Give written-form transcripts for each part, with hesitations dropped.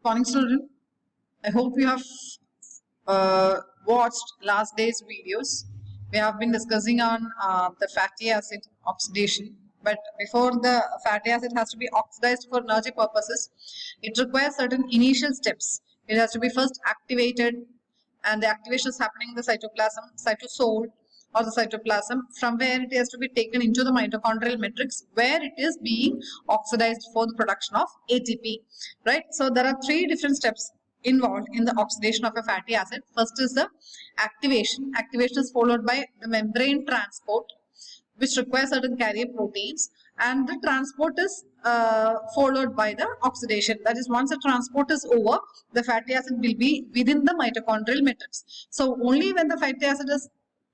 Morning, student. I hope you have watched last day's videos. We have been discussing on the fatty acid oxidation. But before the fatty acid has to be oxidized for energy purposes, it requires certain initial steps. It has to be first activated, and the activation is happening in the cytoplasm, cytosol, or the cytoplasm, from where it has to be taken into the mitochondrial matrix, where it is being oxidized for the production of ATP, right? So there are three different steps involved in the oxidation of a fatty acid. First is the activation. Activation is followed by the membrane transport, which requires certain carrier proteins, and the transport is followed by the oxidation. That is, once the transport is over, the fatty acid will be within the mitochondrial matrix. So only when the fatty acid is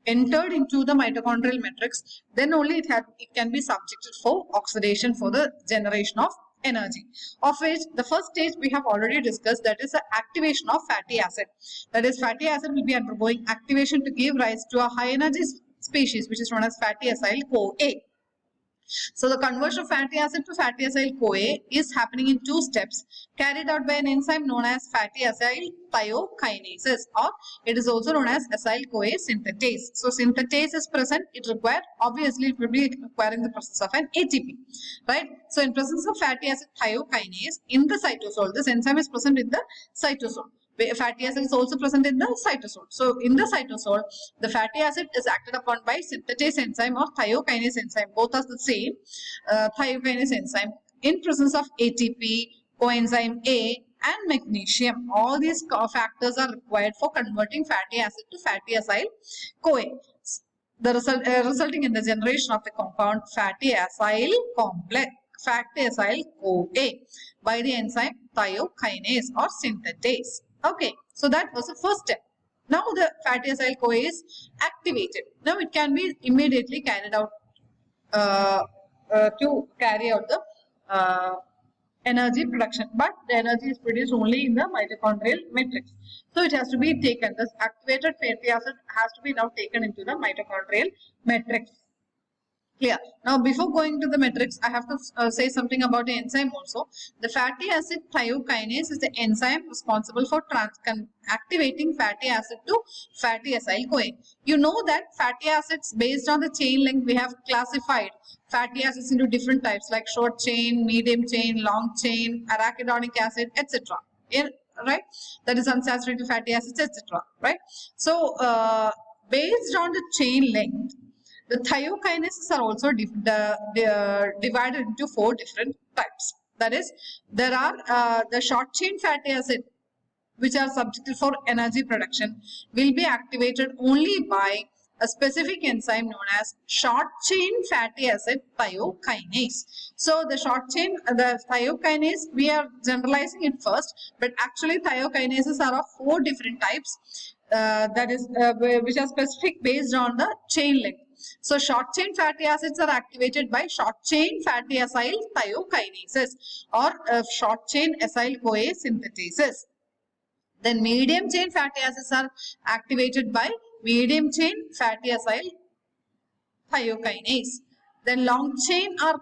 entered into the mitochondrial matrix, then only it can be subjected for oxidation for the generation of energy, of which the first stage we have already discussed, that is the activation of fatty acid. That is, fatty acid will be undergoing activation to give rise to a high energy species, which is known as fatty acyl CoA. So the conversion of fatty acid to fatty acyl CoA is happening in two steps, carried out by an enzyme known as fatty acyl thiokinases, or it is also known as acyl CoA synthetase. So synthetase is present. It obviously it will be requiring the process of an ATP, right? So in presence of fatty acid thiokinase in the cytosol, this enzyme is present in the cytosol. Fatty acid is also present in the cytosol. So in the cytosol, the fatty acid is acted upon by synthetase enzyme or thiokinase enzyme. Both are the same, thiokinase enzyme, in presence of ATP, coenzyme A, and magnesium. All these factors are required for converting fatty acid to fatty acyl CoA. The resulting in the generation of the compound fatty acyl complex, fatty acyl CoA, by the enzyme thiokinase or synthetase. Okay, so that was the first step. Now the fatty acyl CoA is activated. Now it can be immediately carried out to carry out the energy production, but the energy is produced only in the mitochondrial matrix. So it has to be taken. This activated fatty acid has to be now taken into the mitochondrial matrix. Clear. Now, before going to the matrix, I have to say something about the enzyme also. The fatty acid thiokinase is the enzyme responsible for activating fatty acid to fatty acyl CoA. You know that fatty acids, based on the chain length, we have classified fatty acids into different types like short chain, medium chain, long chain, arachidonic acid, etc. Right? That is unsaturated fatty acids, etc. Right? So, based on the chain length, the thiokinases are also divided into four different types. That is, there are the short chain fatty acid, which are subjected for energy production, will be activated only by a specific enzyme known as short chain fatty acid thiokinase. So the short chain, the thiokinase, we are generalizing it first, but actually thiokinases are of four different types, which are specific based on the chain length. So short chain fatty acids are activated by short chain fatty acyl thiokinases or short chain acyl CoA synthetases. Then medium chain fatty acids are activated by medium chain fatty acyl thiokinase. Then long chain are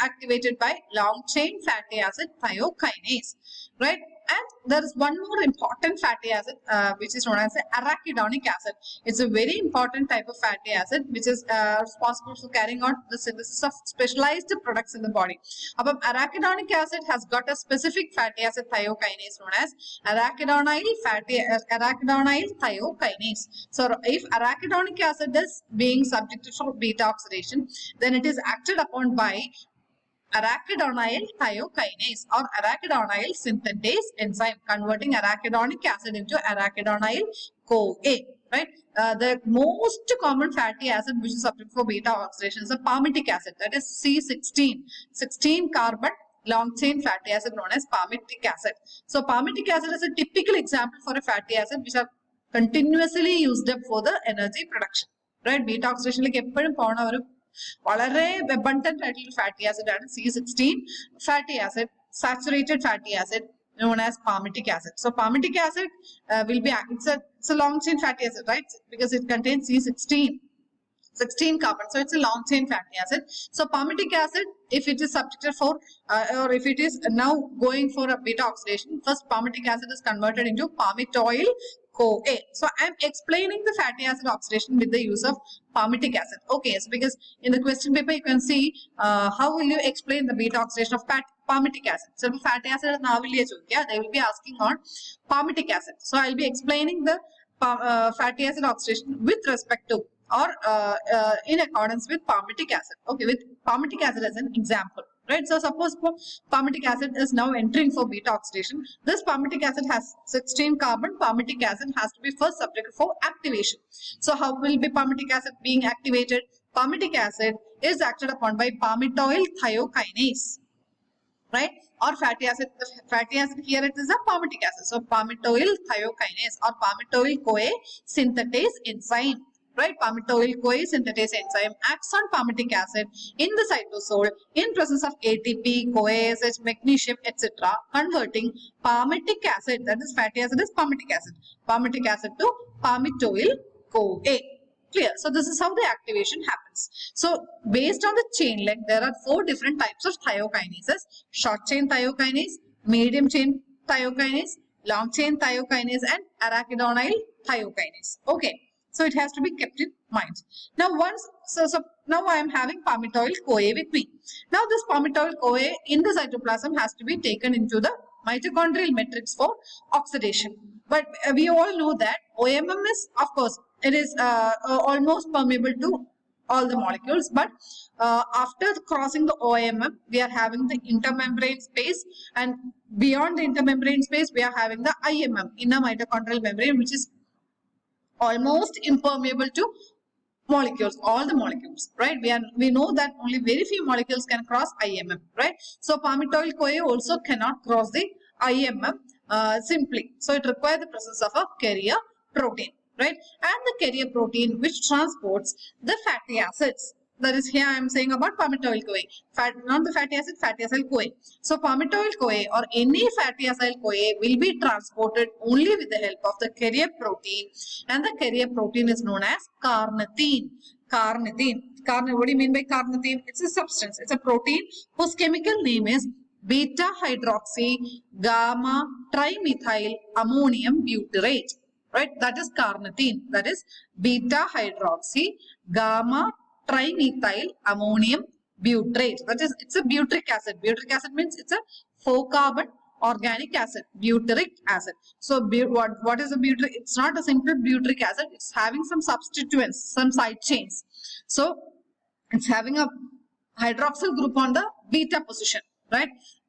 activated by long chain fatty acid thiokinase, right? And there is one more important fatty acid, which is known as arachidonic acid. It's a very important type of fatty acid, which is responsible for carrying out the synthesis of specialized products in the body. Arachidonic acid has got a specific fatty acid thiokinase known as arachidonyl thiokinase. So if arachidonic acid is being subjected for beta oxidation, then it is acted upon by arachidonyl thiokinase or arachidonyl synthetase enzyme, converting arachidonic acid into arachidonyl CoA. Right? The most common fatty acid which is subject for beta oxidation is the palmitic acid, that is C16, 16 carbon long chain fatty acid known as palmitic acid. So palmitic acid is a typical example for a fatty acid which are continuously used up for the energy production. Right? Beta oxidation like eppozhum pona വളരെ abundant ആയിട്ടുള്ള fatty acid ആണ് C16 fatty acid, saturated fatty acid known as palmitic acid. So palmitic acid will be, it's a long chain fatty acid, right? Because it contains C16. 16 carbon. So it's a long chain fatty acid. So palmitic acid, if it is subjected for or if it is now going for a beta oxidation, first palmitic acid is converted into palmitoyl CoA. So I'm explaining the fatty acid oxidation with the use of palmitic acid. Okay, so because in the question paper you can see how will you explain the beta oxidation of palmitic acid. So fatty acid they will be asking on palmitic acid. So I'll be explaining the fatty acid oxidation with respect to or in accordance with palmitic acid. Okay, with palmitic acid as an example. Right, so suppose palmitic acid is now entering for beta oxidation. This palmitic acid has 16 carbon. Palmitic acid has to be first subjected for activation. So how will be palmitic acid being activated? Palmitic acid is acted upon by palmitoyl thiokinase, right? Or fatty acid. The fatty acid here it is a palmitic acid. So palmitoyl thiokinase or palmitoyl CoA synthetase enzyme. Right, palmitoyl CoA synthetase enzyme acts on palmitic acid in the cytosol in presence of ATP, CoA, ASH, magnesium, etc., converting palmitic acid, that is fatty acid, is palmitic acid to palmitoyl CoA. Clear? So this is how the activation happens. So based on the chain length, there are 4 different types of thiokinases: short chain thiokinase, medium chain thiokinase, long chain thiokinase, and arachidonyl thiokinase. Okay. So it has to be kept in mind. Now now I am having palmitoyl CoA with me. Now this palmitoyl CoA in the cytoplasm has to be taken into the mitochondrial matrix for oxidation. But we all know that OMM is, of course, it is almost permeable to all the molecules, but after crossing the OMM, we are having the intermembrane space, and beyond the intermembrane space, we are having the IMM, inner mitochondrial membrane, which is almost impermeable to molecules, all the molecules, right? We know that only very few molecules can cross IMM, right? So palmitoyl CoA also cannot cross the IMM simply. So it requires the presence of a carrier protein, right? And the carrier protein which transports the fatty acids. That is, here I am saying about palmitoyl CoA, not the fatty acid, fatty acyl CoA. So palmitoyl CoA or any fatty acyl CoA will be transported only with the help of the carrier protein, and the carrier protein is known as carnitine. Carnitine. What do you mean by carnitine? It's a substance. It's a protein whose chemical name is beta hydroxy gamma trimethyl ammonium butyrate. Right? That is carnitine. That is beta hydroxy gamma trimethyl ammonium butyrate. That is, it's a butyric acid. Butyric acid means it's a 4-carbon organic acid, butyric acid. So what is a butyric? It's not a simple butyric acid. It's having some substituents, some side chains. So it's having a hydroxyl group on the beta position, right?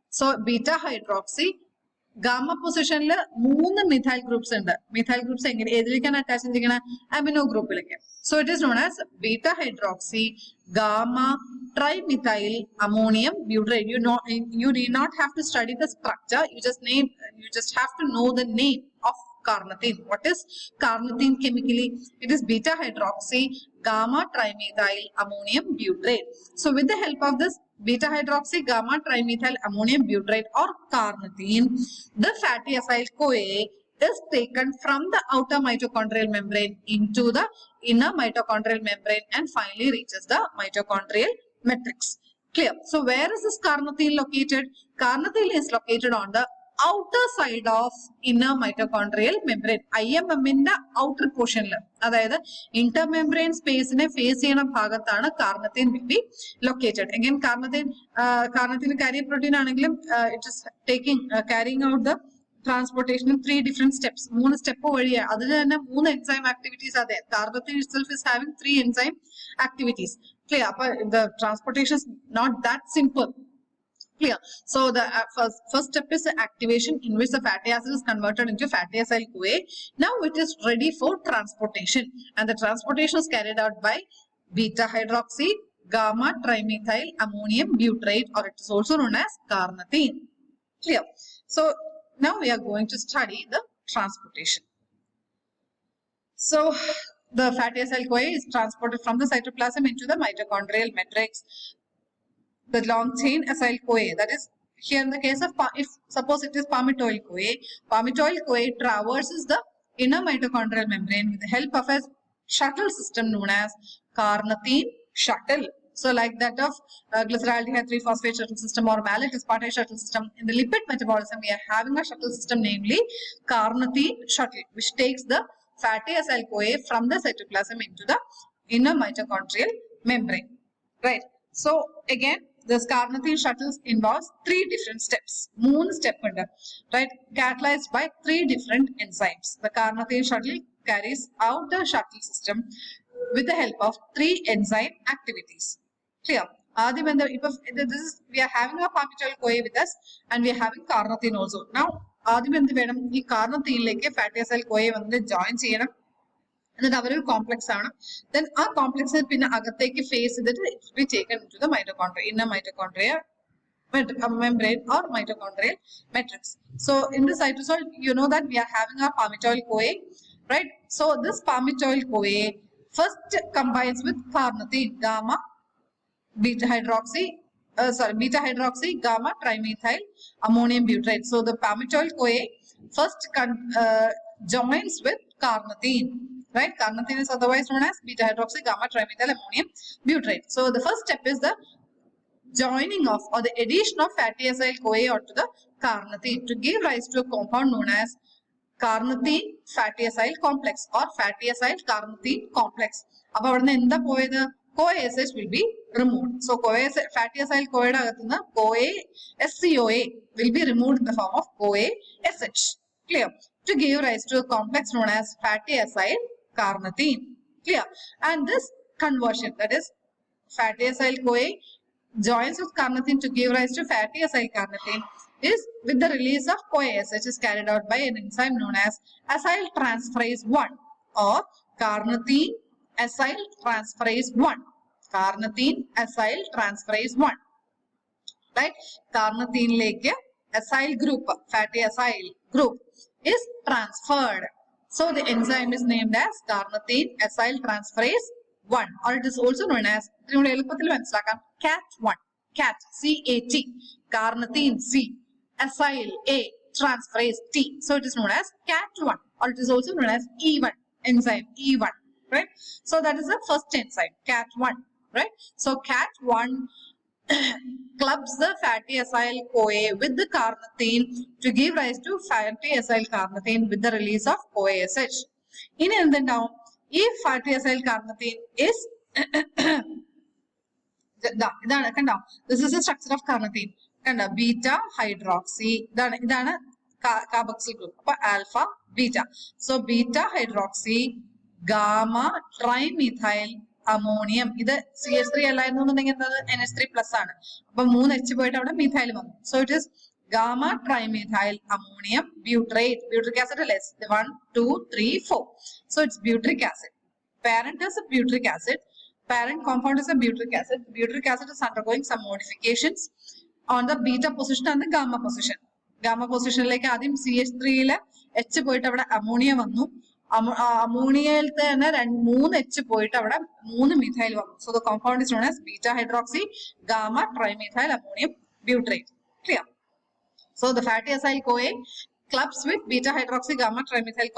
So beta hydroxy gamma position le 3 methyl groups ഉണ്ട്. Methyl groups എങ്ങനെ ഏതിലേക്കാണ് attach ചെയ്തിരിക്കുന്നത്? Amino ഗ്രൂപ്പിലേക്ക്. So it is known as beta hydroxy gamma trimethyl ammonium butyrate. You need not have to study the structure. You just have to know the name of carnitine. What is carnitine chemically? It is beta hydroxy gamma trimethyl ammonium butyrate. So with the help of this beta hydroxy gamma trimethyl ammonium butyrate or carnitine, the fatty acyl CoA is taken from the outer mitochondrial membrane into the inner mitochondrial membrane and finally reaches the mitochondrial matrix. Clear? So where is this carnitine located? Carnitine is located on the outer side of inner mitochondrial membrane. IMM in the outer portion. That is, intermembrane space in a face in a bhagathana carnitine will be located. Again, carnitine carrier protein it is carrying out the transportation in 3 different steps. 3 steps other than 3 enzyme activities are there. Carnitine itself is having 3 enzyme activities. Clear? The transportation is not that simple. Clear? So the first step is the activation, in which the fatty acid is converted into fatty acyl CoA. Now it is ready for transportation, and the transportation is carried out by beta hydroxy gamma trimethyl ammonium butyrate, or it is also known as carnitine. Clear? So now we are going to study the transportation. So the fatty acyl CoA is transported from the cytoplasm into the mitochondrial matrix. The long chain acyl CoA, that is, here in the case of, if suppose it is palmitoyl CoA traverses the inner mitochondrial membrane with the help of a shuttle system known as carnitine shuttle. So like that of glyceraldehyde 3-phosphate shuttle system or malate aspartate shuttle system, in the lipid metabolism we are having a shuttle system, namely carnitine shuttle, which takes the fatty acyl-CoA from the cytoplasm into the inner mitochondrial membrane. Right. So again, this carnitine shuttles involves 3 different steps. Moon step under, right, catalyzed by 3 different enzymes. The carnitine shuttle carries out the shuttle system with the help of 3 enzyme activities. Clear? This is, we are having a palmitoyl-CoA with us and we are having carnitine also. Now, ഈ carnitine fatty acyl-CoA വന്ന് join ചെയ്യണം. എന്നിട്ട് അവരൊരു complex ആണ്. Then ആ complex പിന്നെ അകത്തേക്ക് face ചെയ്തിട്ട് it will be taken into the mitochondria, inner mitochondria membrane or mitochondrial matrix. So in the cytosol, you know that we are having our palmitoyl-CoA, right? So this palmitoyl-CoA first combines with carnitine, gamma beta hydroxy gamma trimethyl ammonium butyrate. So the palmitoyl-CoA first joins with carnitine. Right, carnitine is otherwise known as beta hydroxy gamma trimethyl ammonium butyrate. So the first step is the joining of or the addition of fatty acyl-CoA onto the carnitine to give rise to a compound known as carnitine fatty acyl complex or fatty acyl carnitine complex. അപ്പോൾ അവിടുന്ന് എന്താ പോയത്? CoA-SH will be removed. So fatty acyl-CoA അകത്തുനിന്ന് SCOA will be removed in the form of CoA-SH. Clear? To give rise to a complex known as fatty acyl carnitine. Clear? And this conversion, that is fatty acyl-CoA joins with carnitine to give rise to fatty acyl carnitine, is with the release of CoA-SH is carried out by an enzyme known as acyl transferase 1 or carnitine acyl transferase 1. Carnitine acyl transferase 1. Right? Carnitine like acyl group, fatty acyl group is transferred. So the enzyme is named as carnitine acyl transferase 1, or it is also known as CAT1. CAT, C-A-T, carnitine C, acyl A, transferase T. So it is known as CAT1, or it is also known as E1 enzyme, E1. Right? So that is the first enzyme, CAT1. Right? So CAT1 clubs the fatty acyl-CoA with the carnitine to give rise to fatty acyl carnitine with the release of CoA-SH. In the now, if fatty acyl carnitine is this is the structure of carnitine. Beta hydroxy, carboxyl group, alpha beta. So beta hydroxy gamma trimethyl ammonium. This CH3 NH3 plus. So 3H പോയിട്ട് അവിടെ methyl വന്നു. So it is gamma trimethyl ammonium butyrate. Butyric acid less 1, 2, 3, 4. So it's butyric acid. Parent is a butyric acid. Parent compound is a butyric acid. Butyric acid is undergoing some modifications on the beta position and the gamma position. Gamma position like ആദ്യം CH3 ലെ H പോയിട്ട് അവിടെ ammonia വന്നു. അമോണിയയിൽ തന്നെ 3H പോയിട്ട് അവിടെ 3 methyl വന്നു. So the compound is known as beta hydroxy gamma trimethyl ammonium butyrate. Clear? So the fatty acyl-CoA clubs with beta hydroxy gamma trimethyl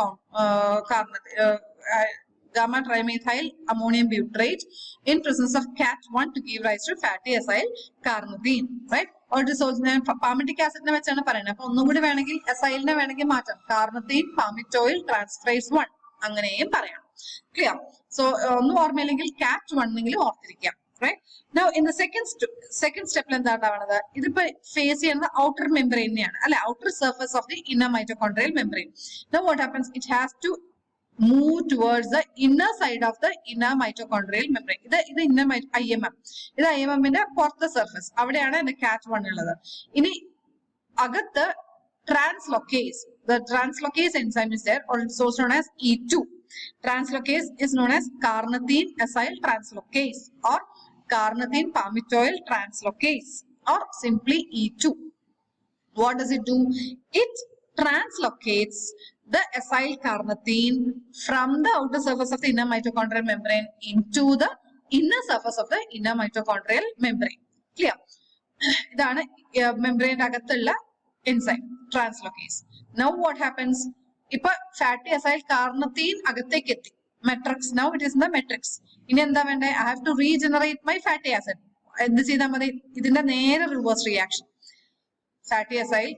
gamma trimethyl ammonium butyrate in presence of CAT1 to give rise to fatty acyl carnitine. Right? Or it is also palmitic acid ne vechana parayana. Appo onnum koodi venengil acyl ne venengil maatam. Carnitine palmitoyl transferase 1 anganeyum parayanam. Clear? So onnu ormayillengil CAT1 engil orthirikka. Right? Now in the second step എന്താ ഉണ്ടാവുന്നത്? ഇതിപ്പോ face ചെയ്യുന്ന outer membrane നെയാണ് അല്ലെ, outer surface of the inner mitochondrial membrane. Now what happens? It has to move towards the inner side of the inner mitochondrial membrane. This inner IMM. This IMM in the surface. The CAT1 ulladu. Ini agathe translocase. The translocase enzyme is there, or it's also known as E2. Translocase is known as carnitine acyl translocase or carnitine palmitoyl translocase or simply E2. What does it do? It translocates the acyl carnitine from the outer surface of the inner mitochondrial membrane into the inner surface of the inner mitochondrial membrane. Clear? Idana membrane agathulla enzyme translocase. Now what happens? Ipa fatty acyl carnitine agathekku etti. matrix. Now it is in the matrix. In I have to regenerate my fatty acid. This is the reverse reaction. Fatty acid